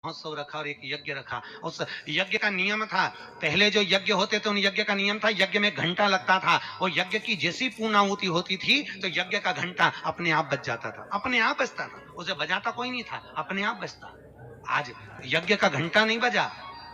महोत्सव रखा और एक यज्ञ रखा। उस यज्ञ का नियम था, पहले जो यज्ञ होते थे उन यज्ञ का नियम था, यज्ञ में घंटा लगता था और यज्ञ की जैसी पूर्णाहुति होती थी तो यज्ञ का घंटा अपने आप बज जाता था, अपने आप बजता था, उसे बजाता कोई नहीं था, अपने आप बजता। आज यज्ञ का घंटा नहीं बजा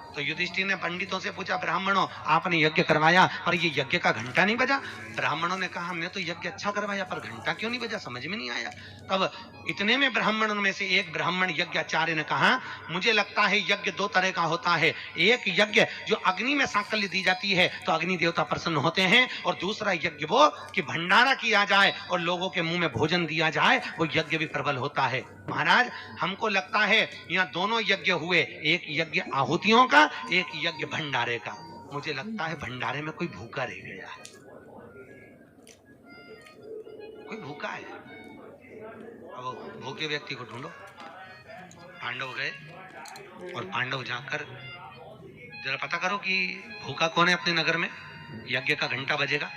तो युधिष्ठिर ने पंडितों से पूछा, ब्राह्मणों आपने यज्ञ करवाया पर ये यज्ञ का घंटा नहीं बजा। ब्राह्मणों ने कहा हमने तो यज्ञ अच्छा करवाया पर घंटा क्यों नहीं बजा, समझ में नहीं आया। तब इतने में ब्राह्मणों में से एक ब्राह्मण यज्ञाचार्य ने कहा, मुझे लगता है यज्ञ दो तरह का होता है, एक यज्ञ जो अग्नि में सांकल्य दी जाती है तो अग्नि देवता प्रसन्न होते हैं, और दूसरा यज्ञ वो कि भंडारा किया जाए और लोगों के मुंह में भोजन दिया जाए, वो यज्ञ भी प्रबल होता है। महाराज हमको लगता है यहाँ दोनों यज्ञ हुए, एक यज्ञ आहुतियों का, एक यज्ञ भंडारे का। मुझे लगता है भंडारे में कोई भूखा रह गया है, कोई भूखा है। अब भूखे व्यक्ति को ढूंढो। पांडव गए और पांडव जाकर जरा पता करो कि भूखा कौन है अपने नगर में, यज्ञ का घंटा बजेगा।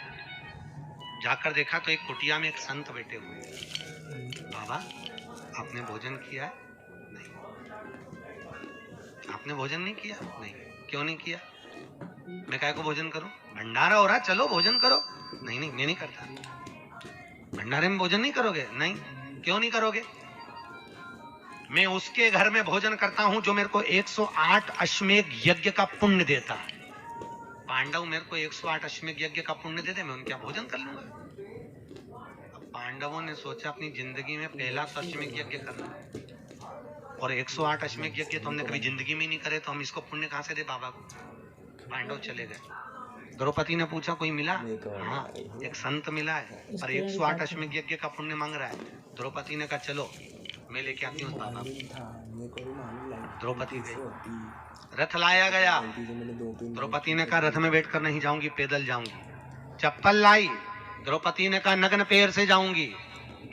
जाकर देखा तो एक कुटिया में एक संत बैठे हुए। बाबा आपने भोजन किया है? नहीं। आपने भोजन नहीं किया? नहीं। क्यों नहीं किया? मैं काय को भोजन करूं, भंडारा हो रहा, चलो भोजन करो। नहीं नहीं मैं नहीं करता। भंडारे में भोजन नहीं करोगे? नहीं। क्यों नहीं करोगे? मैं उसके घर में भोजन करता हूं जो मेरे को 108 अश्वमेध यज्ञ का पुण्य देता है। पांडव मेरे को 108 अश्वमेध यज्ञ का पुण्य देते, मैं उनके भोजन कर लूंगा। अब पांडवों ने सोचा अपनी जिंदगी में पहला तो अश्वमेध यज्ञ करना, और 108 अश्वमेध यज्ञ तो हमने कभी जिंदगी में नहीं करे, तो हम इसको पुण्य कहां से दे बाबा को। पांडव चले गए। द्रौपदी ने पूछा कोई मिला? हाँ एक संत मिला है पर 108 अश्वमेध यज्ञ का पुण्य मांग रहा है। द्रौपदी ने कहा चलो मैं लेके आती हूँ बाबा। द्रौपदी गई, रथ लाया गया। द्रौपदी ने कहा रथ में बैठकर नहीं जाऊंगी, पैदल जाऊंगी। चप्पल लाई, द्रौपदी ने कहा नग्न पैर से जाऊंगी।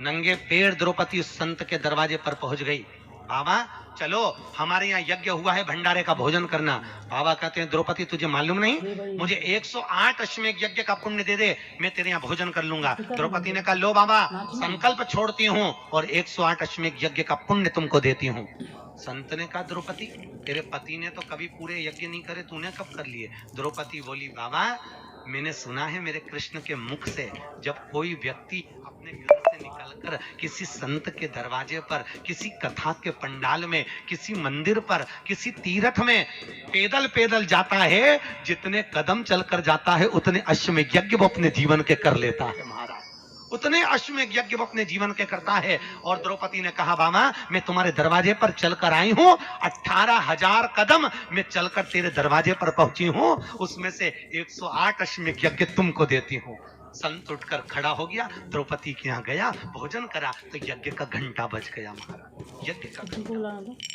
नंगे पैर द्रौपदी उस संत के दरवाजे पर पहुंच गई। बाबा चलो हमारे यहाँ यज्ञ हुआ है, भंडारे का भोजन करना। बाबा कहते हैं द्रौपदी तुझे मालूम नहीं, मुझे 108 अश्वमेध यज्ञ का पुण्य दे दे, मैं तेरे यहाँ भोजन कर लूंगा। द्रौपदी ने कहा लो बाबा संकल्प छोड़ती हूँ और 108 अश्वमेध यज्ञ का पुण्य तुमको देती हूँ। संत ने कहा द्रौपदी तेरे पति ने तो कभी पूरे यज्ञ नहीं करे, तूने कब कर लिए? द्रौपदी बोली बाबा मैंने सुना है मेरे कृष्ण के मुख से, जब कोई व्यक्ति अपने घर से निकलकर किसी संत के दरवाजे पर, किसी कथा के पंडाल में, किसी मंदिर पर, किसी तीर्थ में पैदल पैदल जाता है, जितने कदम चलकर जाता है उतने अश्वमेध यज्ञ वो अपने जीवन के कर लेता है। महाराज उतने अश्वमेध यज्ञ वो अपने जीवन के करता है। और द्रौपदी ने कहा बाबा मैं तुम्हारे दरवाजे पर चलकर आई हूँ, 18,000 कदम मैं चलकर तेरे दरवाजे पर पहुंची हूँ, उसमें से 108 अश्वमेध यज्ञ तुमको देती हूँ। संत उठकर खड़ा हो गया, द्रौपदी के यहाँ गया, भोजन करा तो यज्ञ का घंटा बज गया। महाराज यज्ञ का घंटा।